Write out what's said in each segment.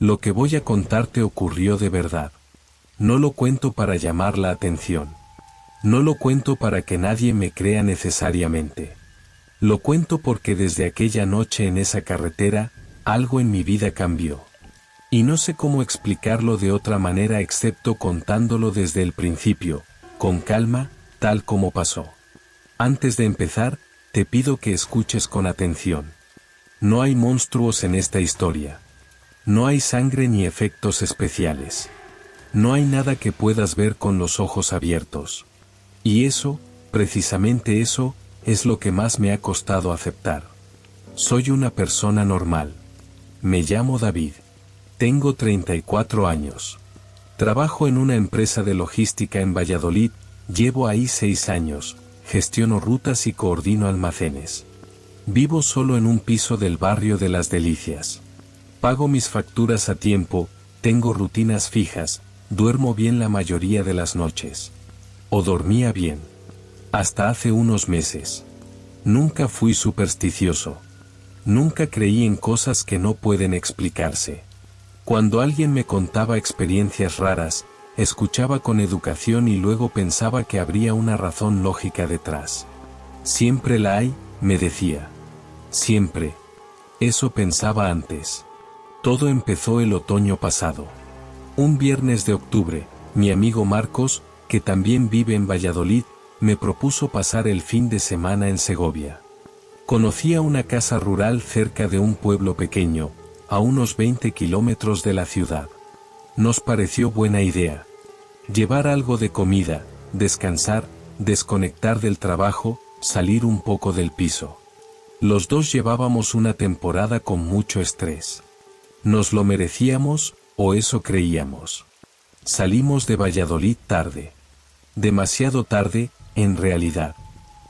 Lo que voy a contarte ocurrió de verdad. No lo cuento para llamar la atención. No lo cuento para que nadie me crea necesariamente. Lo cuento porque desde aquella noche en esa carretera, algo en mi vida cambió. Y no sé cómo explicarlo de otra manera excepto contándolo desde el principio, con calma, tal como pasó. Antes de empezar, te pido que escuches con atención. No hay monstruos en esta historia. No hay sangre ni efectos especiales. No hay nada que puedas ver con los ojos abiertos. Y eso, precisamente eso, es lo que más me ha costado aceptar. Soy una persona normal. Me llamo David. Tengo 34 años. Trabajo en una empresa de logística en Valladolid, llevo ahí 6 años, gestiono rutas y coordino almacenes. Vivo solo en un piso del barrio de Las Delicias. Pago mis facturas a tiempo, tengo rutinas fijas, duermo bien la mayoría de las noches. O dormía bien. Hasta hace unos meses. Nunca fui supersticioso. Nunca creí en cosas que no pueden explicarse. Cuando alguien me contaba experiencias raras, escuchaba con educación y luego pensaba que habría una razón lógica detrás. Siempre la hay, me decía. Siempre. Eso pensaba antes. Todo empezó el otoño pasado. Un viernes de octubre, mi amigo Marcos, que también vive en Valladolid, me propuso pasar el fin de semana en Segovia. Conocía una casa rural cerca de un pueblo pequeño, a unos 20 kilómetros de la ciudad. Nos pareció buena idea. Llevar algo de comida, descansar, desconectar del trabajo, salir un poco del piso. Los dos llevábamos una temporada con mucho estrés. Nos lo merecíamos, o eso creíamos. Salimos de Valladolid tarde. Demasiado tarde, en realidad.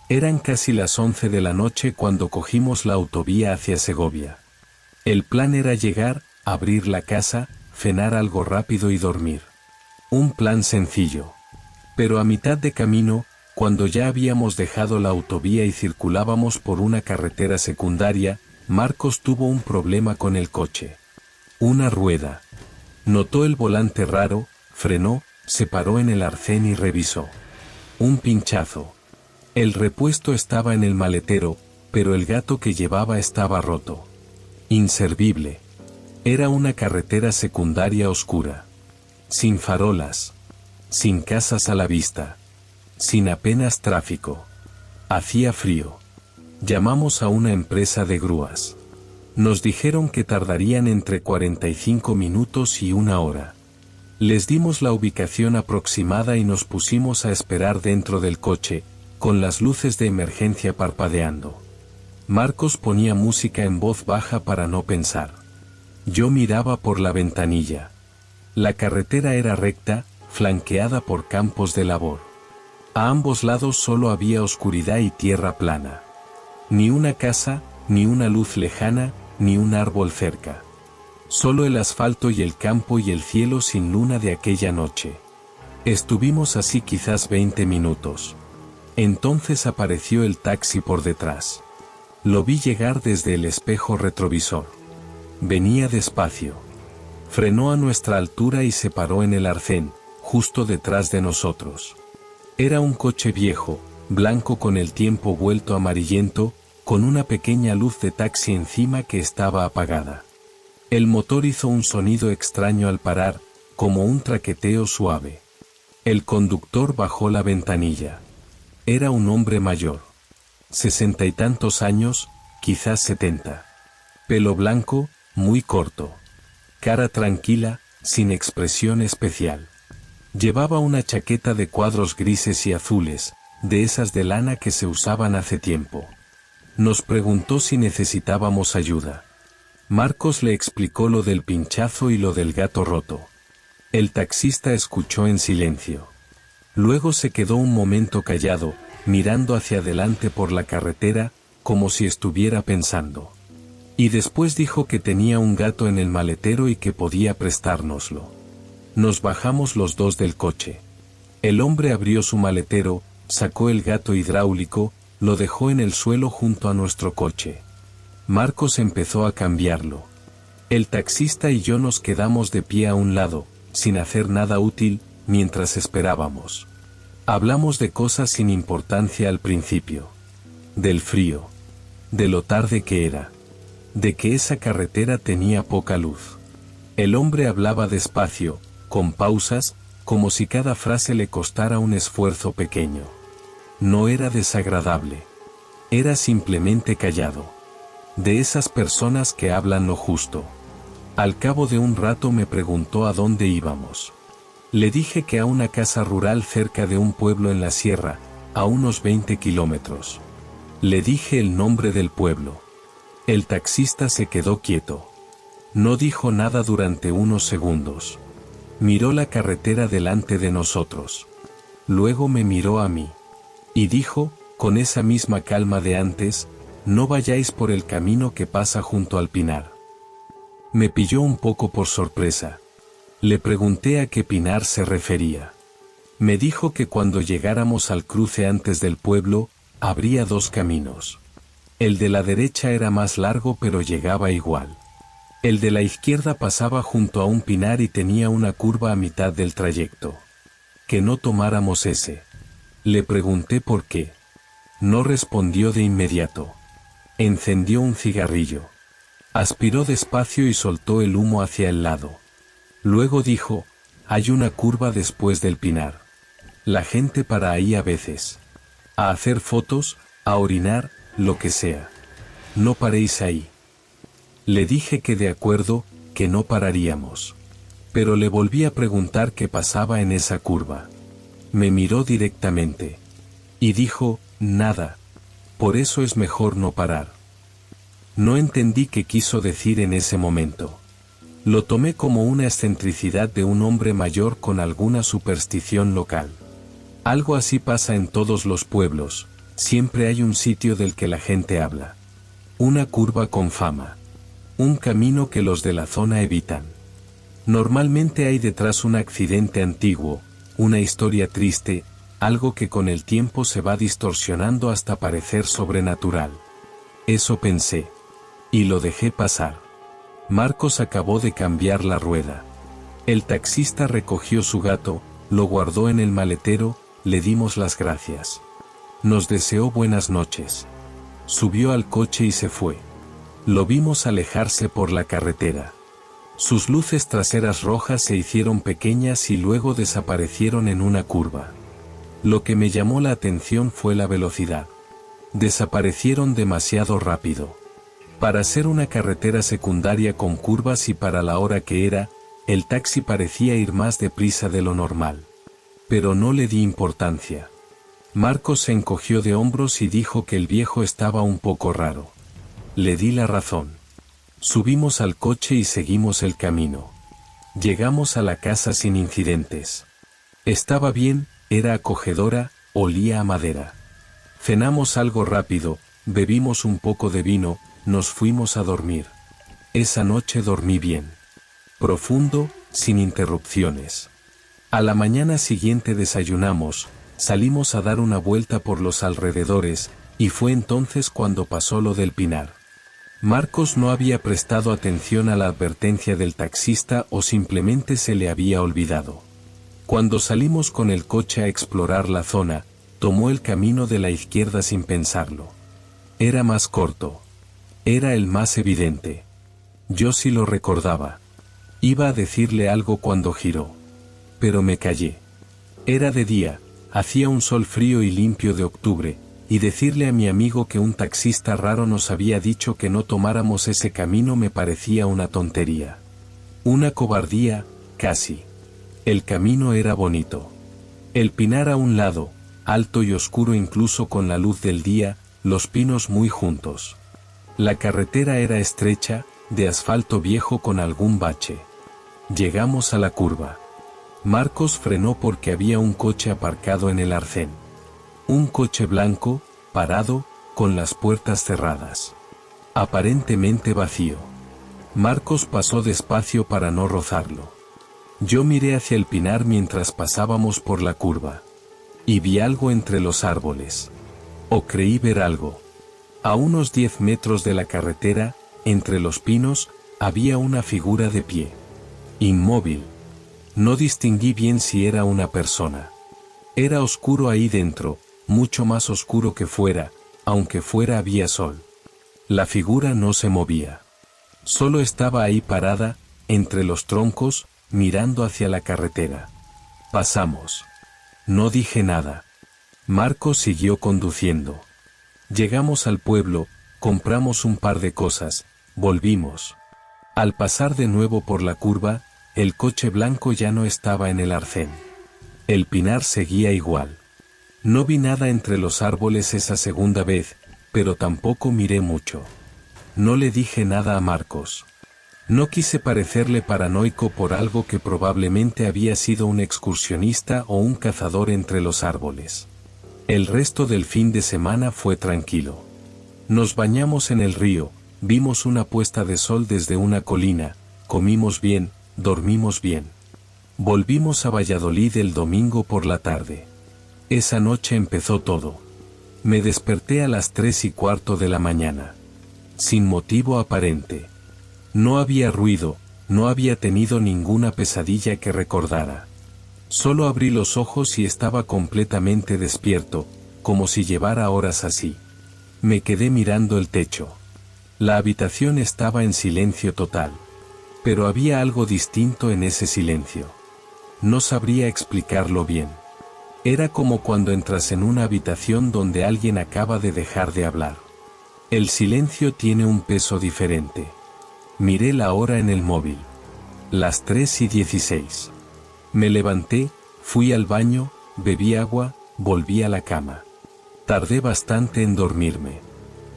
Eran casi las 11 de la noche cuando cogimos la autovía hacia Segovia. El plan era llegar, abrir la casa, cenar algo rápido y dormir. Un plan sencillo. Pero a mitad de camino, cuando ya habíamos dejado la autovía y circulábamos por una carretera secundaria, Marcos tuvo un problema con el coche. Una rueda. Notó el volante raro, frenó, se paró en el arcén y revisó. Un pinchazo. El repuesto estaba en el maletero, pero el gato que llevaba estaba roto. Inservible. Era una carretera secundaria oscura. Sin farolas. Sin casas a la vista. Sin apenas tráfico. Hacía frío. Llamamos a una empresa de grúas. Nos dijeron que tardarían entre 45 minutos y 1 hora. Les dimos la ubicación aproximada y nos pusimos a esperar dentro del coche, con las luces de emergencia parpadeando. Marcos ponía música en voz baja para no pensar. Yo miraba por la ventanilla. La carretera era recta, flanqueada por campos de labor. A ambos lados solo había oscuridad y tierra plana. Ni una casa, ni una luz lejana, ni un árbol cerca. Solo el asfalto y el campo y el cielo sin luna de aquella noche. Estuvimos así quizás 20 minutos. Entonces apareció el taxi por detrás. Lo vi llegar desde el espejo retrovisor. Venía despacio. Frenó a nuestra altura y se paró en el arcén, justo detrás de nosotros. Era un coche viejo, blanco con el tiempo vuelto amarillento, con una pequeña luz de taxi encima que estaba apagada. El motor hizo un sonido extraño al parar, como un traqueteo suave. El conductor bajó la ventanilla. Era un hombre mayor. 60 y tantos años, quizás 70. Pelo blanco, muy corto. Cara tranquila, sin expresión especial. Llevaba una chaqueta de cuadros grises y azules, de esas de lana que se usaban hace tiempo. Nos preguntó si necesitábamos ayuda. Marcos le explicó lo del pinchazo y lo del gato roto. El taxista escuchó en silencio. Luego se quedó un momento callado, mirando hacia adelante por la carretera, como si estuviera pensando. Y después dijo que tenía un gato en el maletero y que podía prestárnoslo. Nos bajamos los dos del coche. El hombre abrió su maletero, sacó el gato hidráulico, lo dejó en el suelo junto a nuestro coche. Marcos empezó a cambiarlo. El taxista y yo nos quedamos de pie a un lado, sin hacer nada útil, mientras esperábamos. Hablamos de cosas sin importancia al principio. Del frío. De lo tarde que era. De que esa carretera tenía poca luz. El hombre hablaba despacio, con pausas, como si cada frase le costara un esfuerzo pequeño. No era desagradable. Era simplemente callado. De esas personas que hablan lo justo. Al cabo de un rato me preguntó a dónde íbamos. Le dije que a una casa rural cerca de un pueblo en la sierra, a unos 20 kilómetros. Le dije el nombre del pueblo. El taxista se quedó quieto. No dijo nada durante unos segundos. Miró la carretera delante de nosotros. Luego me miró a mí. Y dijo, con esa misma calma de antes, no vayáis por el camino que pasa junto al pinar. Me pilló un poco por sorpresa. Le pregunté a qué pinar se refería. Me dijo que cuando llegáramos al cruce antes del pueblo, habría dos caminos. El de la derecha era más largo pero llegaba igual. El de la izquierda pasaba junto a un pinar y tenía una curva a mitad del trayecto. Que no tomáramos ese. Le pregunté por qué. No respondió de inmediato. Encendió un cigarrillo. Aspiró despacio y soltó el humo hacia el lado. Luego dijo, hay una curva después del pinar. La gente para ahí a veces. A hacer fotos, a orinar, lo que sea. No paréis ahí. Le dije que de acuerdo, que no pararíamos. Pero le volví a preguntar qué pasaba en esa curva. Me miró directamente. Y dijo, nada. Por eso es mejor no parar. No entendí qué quiso decir en ese momento. Lo tomé como una excentricidad de un hombre mayor con alguna superstición local. Algo así pasa en todos los pueblos, siempre hay un sitio del que la gente habla. Una curva con fama. Un camino que los de la zona evitan. Normalmente hay detrás un accidente antiguo, una historia triste, algo que con el tiempo se va distorsionando hasta parecer sobrenatural. Eso pensé. Y lo dejé pasar. Marcos acabó de cambiar la rueda. El taxista recogió su gato, lo guardó en el maletero, le dimos las gracias. Nos deseó buenas noches. Subió al coche y se fue. Lo vimos alejarse por la carretera. Sus luces traseras rojas se hicieron pequeñas y luego desaparecieron en una curva. Lo que me llamó la atención fue la velocidad. Desaparecieron demasiado rápido. Para ser una carretera secundaria con curvas y para la hora que era, el taxi parecía ir más deprisa de lo normal. Pero no le di importancia. Marcos se encogió de hombros y dijo que el viejo estaba un poco raro. Le di la razón. Subimos al coche y seguimos el camino. Llegamos a la casa sin incidentes. Estaba bien, era acogedora, olía a madera. Cenamos algo rápido, bebimos un poco de vino, nos fuimos a dormir. Esa noche dormí bien. Profundo, sin interrupciones. A la mañana siguiente desayunamos, salimos a dar una vuelta por los alrededores, y fue entonces cuando pasó lo del pinar. Marcos no había prestado atención a la advertencia del taxista o simplemente se le había olvidado. Cuando salimos con el coche a explorar la zona, tomó el camino de la izquierda sin pensarlo. Era más corto. Era el más evidente. Yo sí lo recordaba. Iba a decirle algo cuando giró. Pero me callé. Era de día, hacía un sol frío y limpio de octubre, y decirle a mi amigo que un taxista raro nos había dicho que no tomáramos ese camino me parecía una tontería. Una cobardía, casi. El camino era bonito. El pinar a un lado, alto y oscuro incluso con la luz del día, los pinos muy juntos. La carretera era estrecha, de asfalto viejo con algún bache. Llegamos a la curva. Marcos frenó porque había un coche aparcado en el arcén. Un coche blanco, parado, con las puertas cerradas. Aparentemente vacío. Marcos pasó despacio para no rozarlo. Yo miré hacia el pinar mientras pasábamos por la curva. Y vi algo entre los árboles. O creí ver algo. A unos 10 metros de la carretera, entre los pinos, Había una figura de pie. Inmóvil. No distinguí bien si era una persona. Era oscuro ahí dentro, mucho más oscuro que fuera, aunque fuera había sol. La figura no se movía. Solo estaba ahí parada, entre los troncos, mirando hacia la carretera. Pasamos. No dije nada. Marcos siguió conduciendo. Llegamos al pueblo, compramos un par de cosas, volvimos. Al pasar de nuevo por la curva, el coche blanco ya no estaba en el arcén. El pinar seguía igual. No vi nada entre los árboles esa segunda vez, pero tampoco miré mucho. No le dije nada a Marcos. No quise parecerle paranoico por algo que probablemente había sido un excursionista o un cazador entre los árboles. El resto del fin de semana fue tranquilo. Nos bañamos en el río, vimos una puesta de sol desde una colina, comimos bien, dormimos bien. Volvimos a Valladolid el domingo por la tarde. Esa noche empezó todo. Me desperté a las 3:15 de la mañana. Sin motivo aparente. No había ruido, no había tenido ninguna pesadilla que recordara. Solo abrí los ojos y estaba completamente despierto, como si llevara horas así. Me quedé mirando el techo. La habitación estaba en silencio total. Pero había algo distinto en ese silencio. No sabría explicarlo bien. Era como cuando entras en una habitación donde alguien acaba de dejar de hablar. El silencio tiene un peso diferente. Miré la hora en el móvil. Las 3:16. Me levanté, fui al baño, bebí agua, volví a la cama. Tardé bastante en dormirme.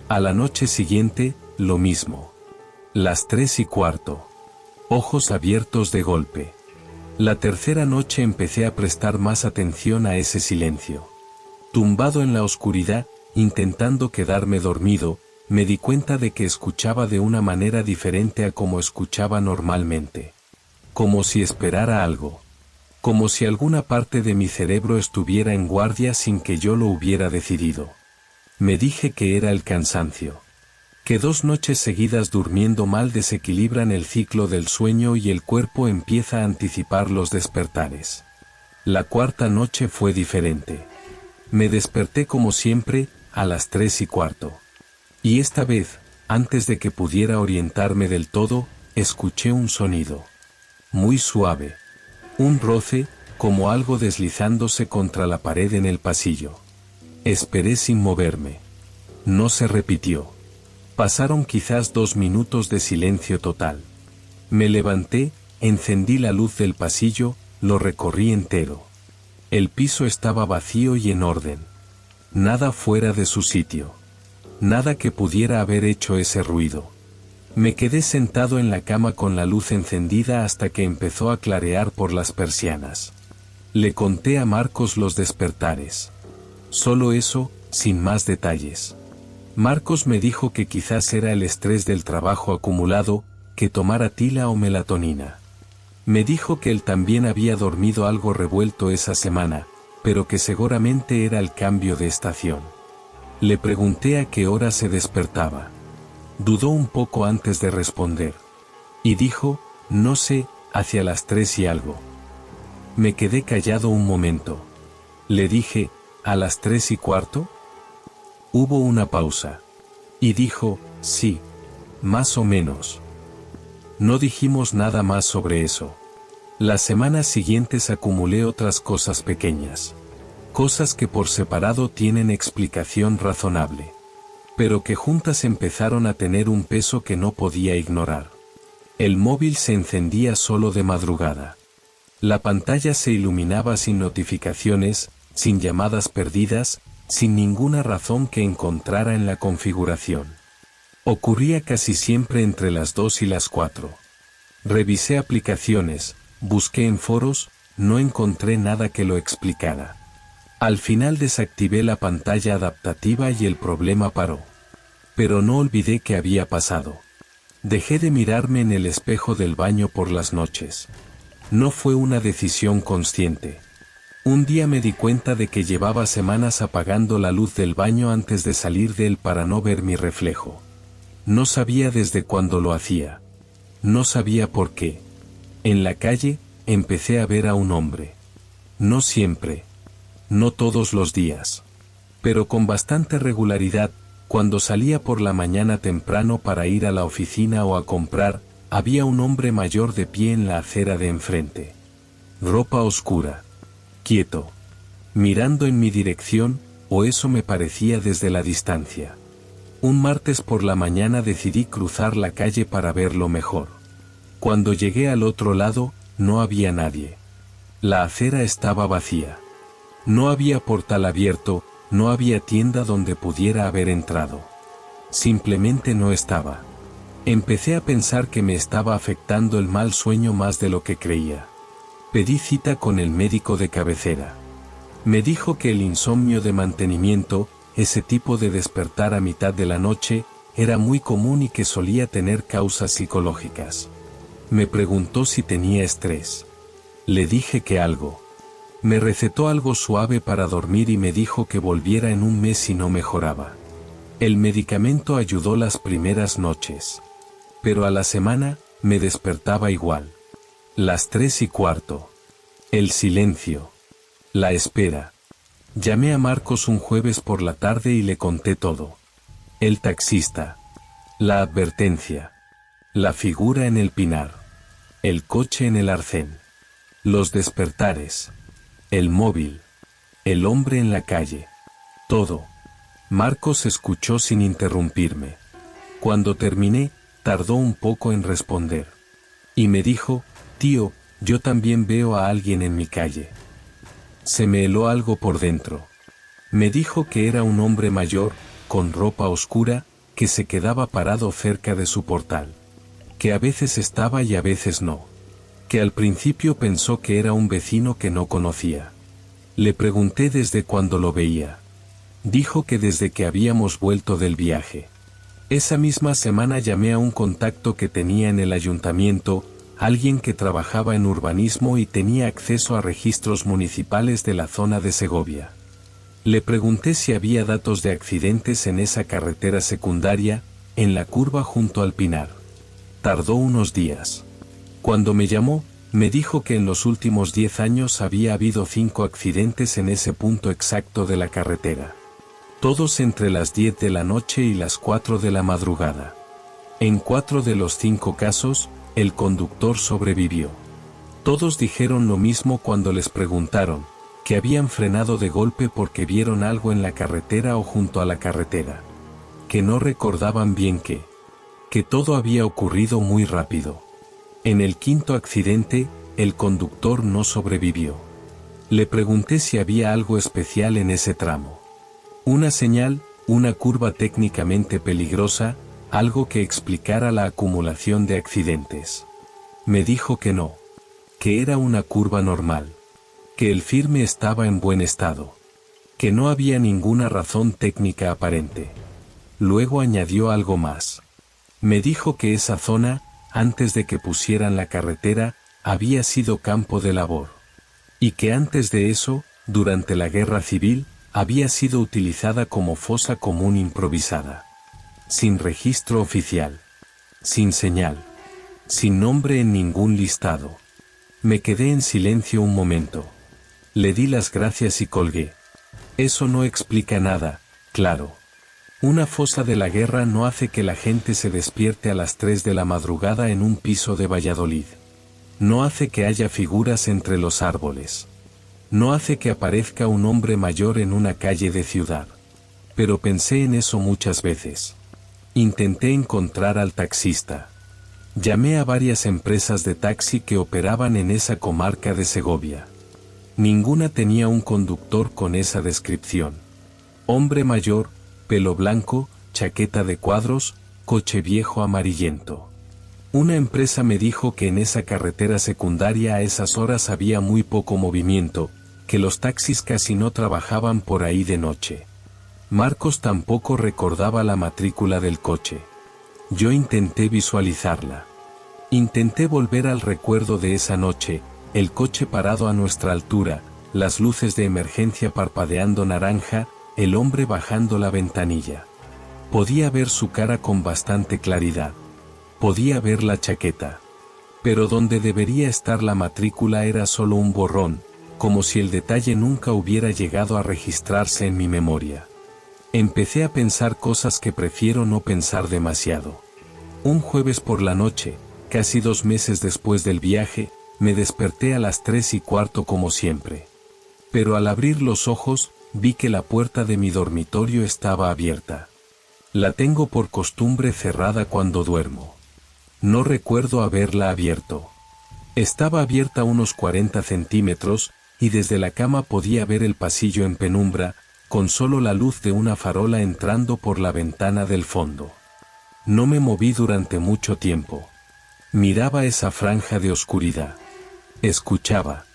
A la noche siguiente, lo mismo. Las 3:15. Ojos abiertos de golpe. La tercera noche empecé a prestar más atención a ese silencio. Tumbado en la oscuridad, intentando quedarme dormido, me di cuenta de que escuchaba de una manera diferente a como escuchaba normalmente. Como si esperara algo. Como si alguna parte de mi cerebro estuviera en guardia sin que yo lo hubiera decidido. Me dije que era el cansancio. Que 2 noches seguidas durmiendo mal desequilibran el ciclo del sueño y el cuerpo empieza a anticipar los despertares. La cuarta noche fue diferente. Me desperté como siempre, a las 3:15. Y esta vez, antes de que pudiera orientarme del todo, escuché un sonido. Muy suave. Un roce, como algo deslizándose contra la pared en el pasillo. Esperé sin moverme. No se repitió. Pasaron quizás 2 minutos de silencio total. Me levanté, encendí la luz del pasillo, lo recorrí entero. El piso estaba vacío y en orden. Nada fuera de su sitio. Nada que pudiera haber hecho ese ruido. Me quedé sentado en la cama con la luz encendida hasta que empezó a clarear por las persianas. Le conté a Marcos los despertares. Solo eso, sin más detalles. Marcos me dijo que quizás era el estrés del trabajo acumulado, que tomara tila o melatonina. Me dijo que él también había dormido algo revuelto esa semana, pero que seguramente era el cambio de estación. Le pregunté a qué hora se despertaba. Dudó un poco antes de responder. Y dijo, no sé, hacia las 3 y algo. Me quedé callado un momento. Le dije, ¿a las 3:15? Hubo una pausa. Y dijo, sí. Más o menos. No dijimos nada más sobre eso. Las semanas siguientes acumulé otras cosas pequeñas. Cosas que por separado tienen explicación razonable. Pero que juntas empezaron a tener un peso que no podía ignorar. El móvil se encendía solo de madrugada. La pantalla se iluminaba sin notificaciones, sin llamadas perdidas, sin ninguna razón que encontrara en la configuración. Ocurría casi siempre entre las 2 y las 4. Revisé aplicaciones, busqué en foros, no encontré nada que lo explicara. Al final desactivé la pantalla adaptativa y el problema paró. Pero no olvidé qué había pasado. Dejé de mirarme en el espejo del baño por las noches. No fue una decisión consciente. Un día me di cuenta de que llevaba semanas apagando la luz del baño antes de salir de él para no ver mi reflejo. No sabía desde cuándo lo hacía. No sabía por qué. En la calle, empecé a ver a un hombre. No siempre. No todos los días. Pero con bastante regularidad, cuando salía por la mañana temprano para ir a la oficina o a comprar, había un hombre mayor de pie en la acera de enfrente. Ropa oscura. Quieto. Mirando en mi dirección, o eso me parecía desde la distancia. Un martes por la mañana decidí cruzar la calle para verlo mejor. Cuando llegué al otro lado, no había nadie. La acera estaba vacía. No había portal abierto, no había tienda donde pudiera haber entrado. Simplemente no estaba. Empecé a pensar que me estaba afectando el mal sueño más de lo que creía. Pedí cita con el médico de cabecera. Me dijo que el insomnio de mantenimiento, ese tipo de despertar a mitad de la noche, era muy común y que solía tener causas psicológicas. Me preguntó si tenía estrés. Le dije que algo. Me recetó algo suave para dormir y me dijo que volviera en un mes si no mejoraba. El medicamento ayudó las primeras noches. Pero a la semana, me despertaba igual. Las 3:15. El silencio. La espera. Llamé a Marcos un jueves por la tarde y le conté todo. El taxista. La advertencia. La figura en el pinar. El coche en el arcén. Los despertares. El móvil. El hombre en la calle. Todo. Marcos escuchó sin interrumpirme. Cuando terminé, tardó un poco en responder. Y me dijo, tío, yo también veo a alguien en mi calle. Se me heló algo por dentro. Me dijo que era un hombre mayor, con ropa oscura, que se quedaba parado cerca de su portal. Que a veces estaba y a veces no. Que al principio pensó que era un vecino que no conocía. Le pregunté desde cuándo lo veía. Dijo que desde que habíamos vuelto del viaje. Esa misma semana llamé a un contacto que tenía en el ayuntamiento, alguien que trabajaba en urbanismo y tenía acceso a registros municipales de la zona de Segovia. Le pregunté si había datos de accidentes en esa carretera secundaria, en la curva junto al Pinar. Tardó unos días. Cuando me llamó, me dijo que en los últimos 10 años había habido 5 accidentes en ese punto exacto de la carretera. Todos entre las 10 de la noche y las 4 de la madrugada. En 4 de los 5 casos, el conductor sobrevivió. Todos dijeron lo mismo cuando les preguntaron, que habían frenado de golpe porque vieron algo en la carretera o junto a la carretera. Que no recordaban bien que todo había ocurrido muy rápido. En el 5º accidente, el conductor no sobrevivió. Le pregunté si había algo especial en ese tramo. Una señal, una curva técnicamente peligrosa, algo que explicara la acumulación de accidentes. Me dijo que no. Que era una curva normal. Que el firme estaba en buen estado. Que no había ninguna razón técnica aparente. Luego añadió algo más. Me dijo que esa zona, antes de que pusieran la carretera, había sido campo de labor. Y que antes de eso, durante la guerra civil, había sido utilizada como fosa común improvisada. Sin registro oficial. Sin señal. Sin nombre en ningún listado. Me quedé en silencio un momento. Le di las gracias y colgué. Eso no explica nada, claro. Una fosa de la guerra no hace que la gente se despierte a las 3 de la madrugada en un piso de Valladolid. No hace que haya figuras entre los árboles. No hace que aparezca un hombre mayor en una calle de ciudad. Pero pensé en eso muchas veces. Intenté encontrar al taxista. Llamé a varias empresas de taxi que operaban en esa comarca de Segovia. Ninguna tenía un conductor con esa descripción. Hombre mayor, pelo blanco, chaqueta de cuadros, coche viejo amarillento. Una empresa me dijo que en esa carretera secundaria a esas horas había muy poco movimiento, que los taxis casi no trabajaban por ahí de noche. Marcos tampoco recordaba la matrícula del coche. Yo intenté visualizarla. Intenté volver al recuerdo de esa noche, el coche parado a nuestra altura, las luces de emergencia parpadeando naranja, el hombre bajando la ventanilla. Podía ver su cara con bastante claridad. Podía ver la chaqueta. Pero donde debería estar la matrícula era solo un borrón, como si el detalle nunca hubiera llegado a registrarse en mi memoria. Empecé a pensar cosas que prefiero no pensar demasiado. Un jueves por la noche, casi 2 meses después del viaje, me desperté a las 3:15 como siempre. Pero al abrir los ojos, vi que la puerta de mi dormitorio estaba abierta. La tengo por costumbre cerrada cuando duermo. No recuerdo haberla abierto. Estaba abierta unos 40 centímetros, y desde la cama podía ver el pasillo en penumbra, con solo la luz de una farola entrando por la ventana del fondo. No me moví durante mucho tiempo. Miraba esa franja de oscuridad. Escuchaba.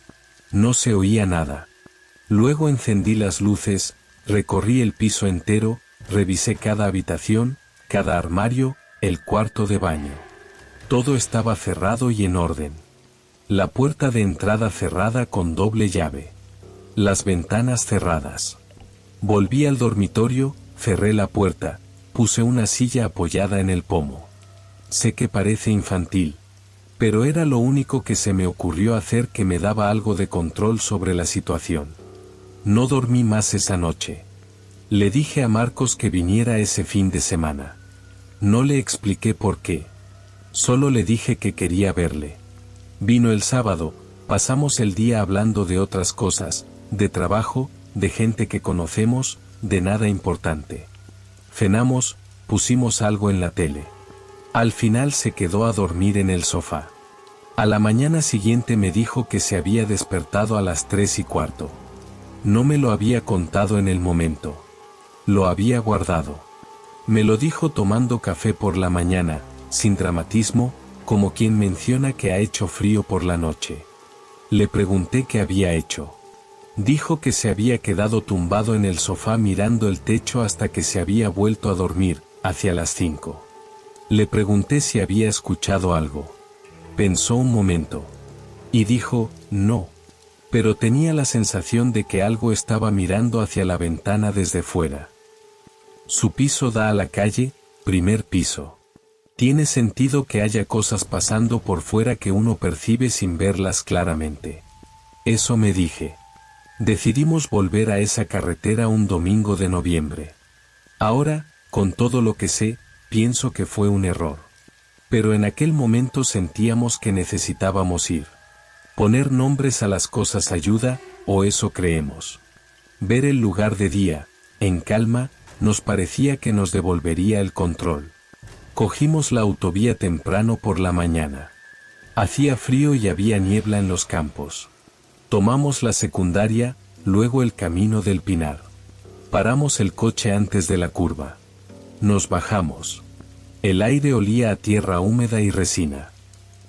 No se oía nada. Luego encendí las luces, recorrí el piso entero, revisé cada habitación, cada armario, el cuarto de baño. Todo estaba cerrado y en orden. La puerta de entrada cerrada con doble llave. Las ventanas cerradas. Volví al dormitorio, cerré la puerta, puse una silla apoyada en el pomo. Sé que parece infantil, pero era lo único que se me ocurrió hacer que me daba algo de control sobre la situación. No dormí más esa noche. Le dije a Marcos que viniera ese fin de semana. No le expliqué por qué. Solo le dije que quería verle. Vino el sábado, pasamos el día hablando de otras cosas, de trabajo, de gente que conocemos, de nada importante. Cenamos, pusimos algo en la tele. Al final se quedó a dormir en el sofá. A la mañana siguiente me dijo que se había despertado a las 3:15. No me lo había contado en el momento. Lo había guardado. Me lo dijo tomando café por la mañana, sin dramatismo, como quien menciona que ha hecho frío por la noche. Le pregunté qué había hecho. Dijo que se había quedado tumbado en el sofá mirando el techo hasta que se había vuelto a dormir, hacia las 5. Le pregunté si había escuchado algo. Pensó un momento. Y dijo, no. Pero tenía la sensación de que algo estaba mirando hacia la ventana desde fuera. Su piso da a la calle, primer piso. Tiene sentido que haya cosas pasando por fuera que uno percibe sin verlas claramente. Eso me dije. Decidimos volver a esa carretera un domingo de noviembre. Ahora, con todo lo que sé, pienso que fue un error. Pero en aquel momento sentíamos que necesitábamos ir. Poner nombres a las cosas ayuda, o eso creemos. Ver el lugar de día, en calma, nos parecía que nos devolvería el control. Cogimos la autovía temprano por la mañana. Hacía frío y había niebla en los campos. Tomamos la secundaria, luego el camino del Pinar. Paramos el coche antes de la curva. Nos bajamos. El aire olía a tierra húmeda y resina.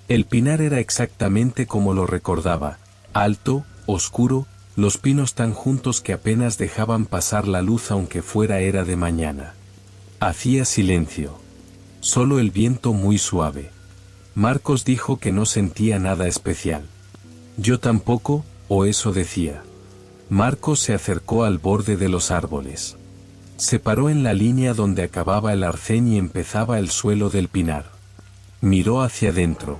El Pinar era exactamente como lo recordaba, alto, oscuro, los pinos tan juntos que apenas dejaban pasar la luz aunque fuera era de mañana. Hacía silencio. Solo el viento muy suave. Marcos dijo que no sentía nada especial. Yo tampoco, o eso decía. Marcos se acercó al borde de los árboles. Se paró en la línea donde acababa el arcén y empezaba el suelo del Pinar. Miró hacia adentro.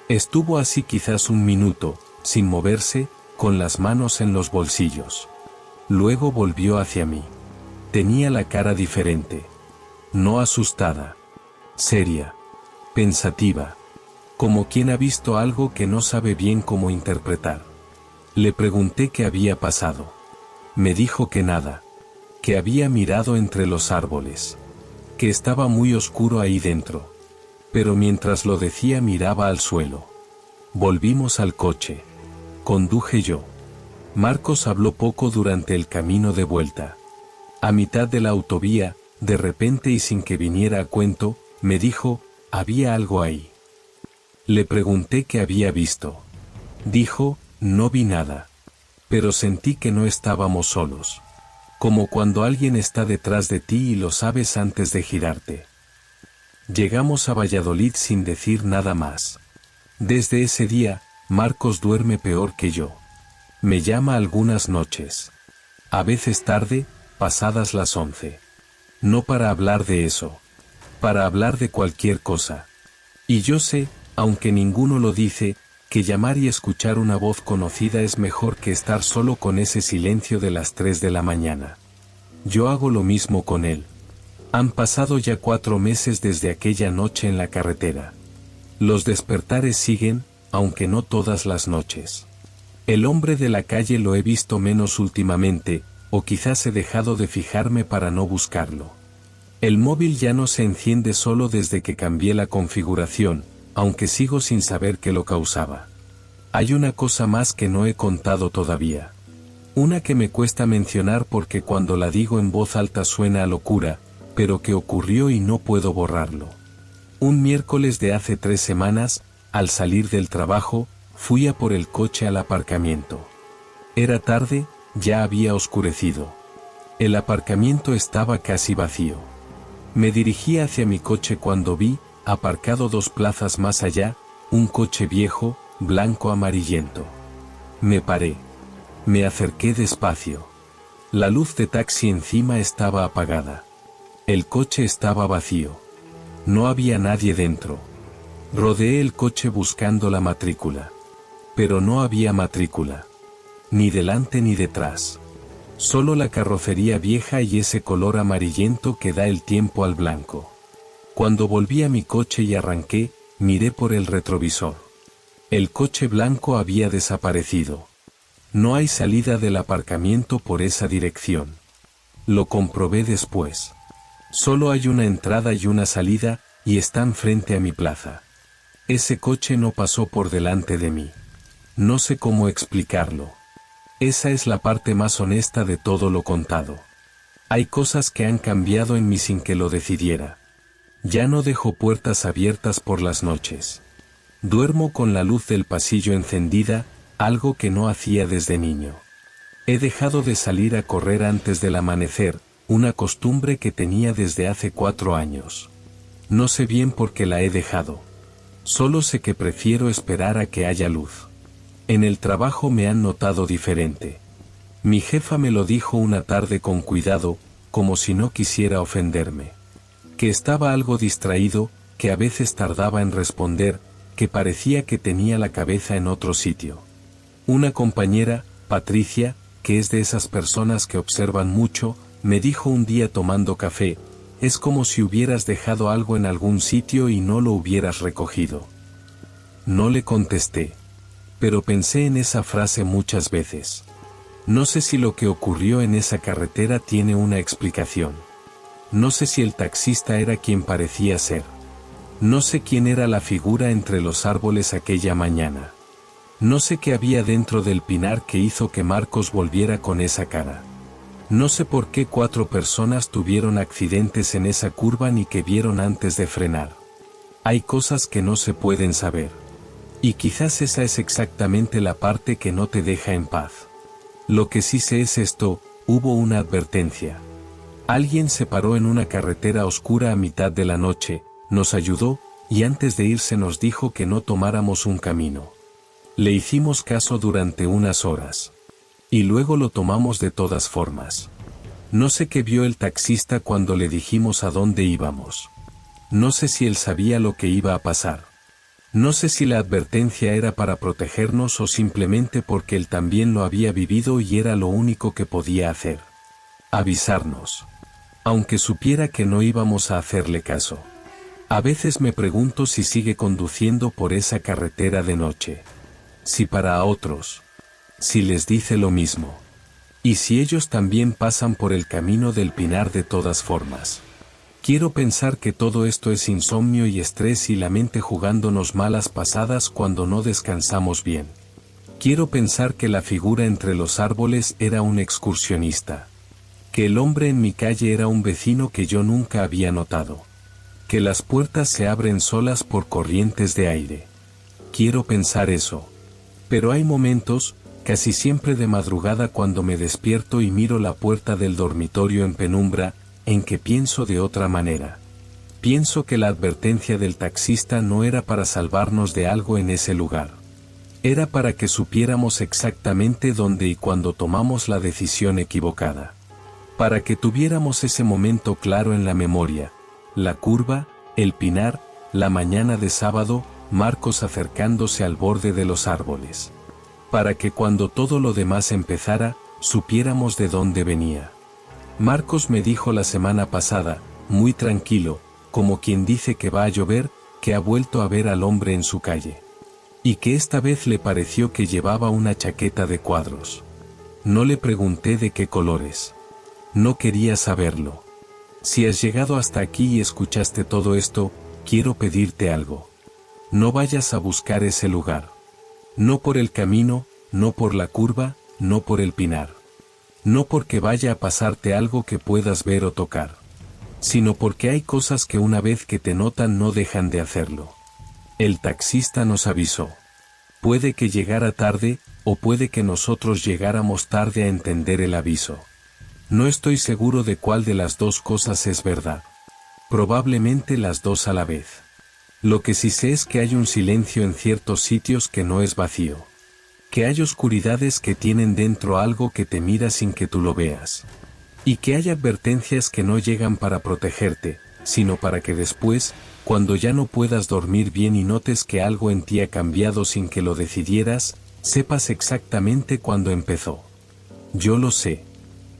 Estuvo así quizás un minuto, sin moverse, con las manos en los bolsillos. Luego volvió hacia mí. Tenía la cara diferente. No asustada. Seria. Pensativa. Como quien ha visto algo que no sabe bien cómo interpretar. Le pregunté qué había pasado. Me dijo que nada. Que había mirado entre los árboles. Que estaba muy oscuro ahí dentro. Pero mientras lo decía miraba al suelo. Volvimos al coche. Conduje yo. Marcos habló poco durante el camino de vuelta. A mitad de la autovía, de repente y sin que viniera a cuento, me dijo, había algo ahí. Le pregunté qué había visto. Dijo, no vi nada. Pero sentí que no estábamos solos. Como cuando alguien está detrás de ti y lo sabes antes de girarte. Llegamos a Valladolid sin decir nada más. Desde ese día, Marcos duerme peor que yo. Me llama algunas noches. A veces tarde, pasadas las 11. No para hablar de eso. Para hablar de cualquier cosa. Y yo sé, aunque ninguno lo dice, que llamar y escuchar una voz conocida es mejor que estar solo con ese silencio de las 3 de la mañana. Yo hago lo mismo con él. Han pasado ya 4 meses desde aquella noche en la carretera. Los despertares siguen, aunque no todas las noches. El hombre de la calle lo he visto menos últimamente, o quizás he dejado de fijarme para no buscarlo. El móvil ya no se enciende solo desde que cambié la configuración, aunque sigo sin saber qué lo causaba. Hay una cosa más que no he contado todavía. Una que me cuesta mencionar porque cuando la digo en voz alta suena a locura, pero que ocurrió y no puedo borrarlo. Un miércoles de hace 3 semanas, al salir del trabajo, fui a por el coche al aparcamiento. Era tarde, ya había oscurecido. El aparcamiento estaba casi vacío. Me dirigí hacia mi coche cuando vi, aparcado 2 plazas más allá, un coche viejo, blanco amarillento. Me paré. Me acerqué despacio. La luz de taxi encima estaba apagada. El coche estaba vacío. No había nadie dentro. Rodeé el coche buscando la matrícula. Pero no había matrícula. Ni delante ni detrás. Solo la carrocería vieja y ese color amarillento que da el tiempo al blanco. Cuando volví a mi coche y arranqué, miré por el retrovisor. El coche blanco había desaparecido. No hay salida del aparcamiento por esa dirección. Lo comprobé después. Solo hay una entrada y una salida, y están frente a mi plaza. Ese coche no pasó por delante de mí. No sé cómo explicarlo. Esa es la parte más honesta de todo lo contado. Hay cosas que han cambiado en mí sin que lo decidiera. Ya no dejo puertas abiertas por las noches. Duermo con la luz del pasillo encendida, algo que no hacía desde niño. He dejado de salir a correr antes del amanecer, una costumbre que tenía desde hace 4 años. No sé bien por qué la he dejado. Solo sé que prefiero esperar a que haya luz. En el trabajo me han notado diferente. Mi jefa me lo dijo una tarde con cuidado, como si no quisiera ofenderme. Que estaba algo distraído, que a veces tardaba en responder, que parecía que tenía la cabeza en otro sitio. Una compañera, Patricia, que es de esas personas que observan mucho, me dijo un día tomando café, es como si hubieras dejado algo en algún sitio y no lo hubieras recogido. No le contesté. Pero pensé en esa frase muchas veces. No sé si lo que ocurrió en esa carretera tiene una explicación. No sé si el taxista era quien parecía ser. No sé quién era la figura entre los árboles aquella mañana. No sé qué había dentro del pinar que hizo que Marcos volviera con esa cara. No sé por qué 4 personas tuvieron accidentes en esa curva ni que vieron antes de frenar. Hay cosas que no se pueden saber. Y quizás esa es exactamente la parte que no te deja en paz. Lo que sí sé es esto, hubo una advertencia. Alguien se paró en una carretera oscura a mitad de la noche, nos ayudó, y antes de irse nos dijo que no tomáramos un camino. Le hicimos caso durante unas horas. Y luego lo tomamos de todas formas. No sé qué vio el taxista cuando le dijimos a dónde íbamos. No sé si él sabía lo que iba a pasar. No sé si la advertencia era para protegernos o simplemente porque él también lo había vivido y era lo único que podía hacer. Avisarnos. Aunque supiera que no íbamos a hacerle caso. A veces me pregunto si sigue conduciendo por esa carretera de noche. Si para otros. Si les dice lo mismo. Y si ellos también pasan por el camino del pinar de todas formas. Quiero pensar que todo esto es insomnio y estrés y la mente jugándonos malas pasadas cuando no descansamos bien. Quiero pensar que la figura entre los árboles era un excursionista. Que el hombre en mi calle era un vecino que yo nunca había notado. Que las puertas se abren solas por corrientes de aire. Quiero pensar eso. Pero hay momentos, casi siempre de madrugada cuando me despierto y miro la puerta del dormitorio en penumbra, en que pienso de otra manera. Pienso que la advertencia del taxista no era para salvarnos de algo en ese lugar. Era para que supiéramos exactamente dónde y cuándo tomamos la decisión equivocada. Para que tuviéramos ese momento claro en la memoria, la curva, el pinar, la mañana de sábado, Marcos acercándose al borde de los árboles. Para que cuando todo lo demás empezara, supiéramos de dónde venía. Marcos me dijo la semana pasada, muy tranquilo, como quien dice que va a llover, que ha vuelto a ver al hombre en su calle. Y que esta vez le pareció que llevaba una chaqueta de cuadros. No le pregunté de qué colores. No quería saberlo. Si has llegado hasta aquí y escuchaste todo esto, quiero pedirte algo. No vayas a buscar ese lugar. No por el camino, no por la curva, no por el pinar. No porque vaya a pasarte algo que puedas ver o tocar. Sino porque hay cosas que una vez que te notan no dejan de hacerlo. El taxista nos avisó. Puede que llegara tarde, o puede que nosotros llegáramos tarde a entender el aviso. No estoy seguro de cuál de las dos cosas es verdad. Probablemente las dos a la vez. Lo que sí sé es que hay un silencio en ciertos sitios que no es vacío. Que hay oscuridades que tienen dentro algo que te mira sin que tú lo veas. Y que hay advertencias que no llegan para protegerte, sino para que después, cuando ya no puedas dormir bien y notes que algo en ti ha cambiado sin que lo decidieras, sepas exactamente cuándo empezó. Yo lo sé.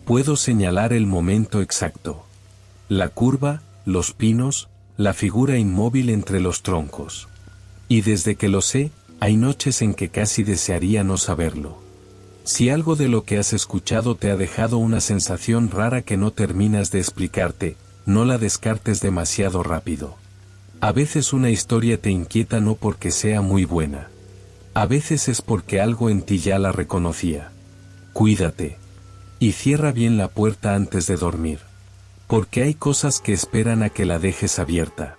Puedo señalar el momento exacto. La curva, los pinos, la figura inmóvil entre los troncos. Y desde que lo sé, hay noches en que casi desearía no saberlo. Si algo de lo que has escuchado te ha dejado una sensación rara que no terminas de explicarte, no la descartes demasiado rápido. A veces una historia te inquieta no porque sea muy buena. A veces es porque algo en ti ya la reconocía. Cuídate. Y cierra bien la puerta antes de dormir. Porque hay cosas que esperan a que la dejes abierta.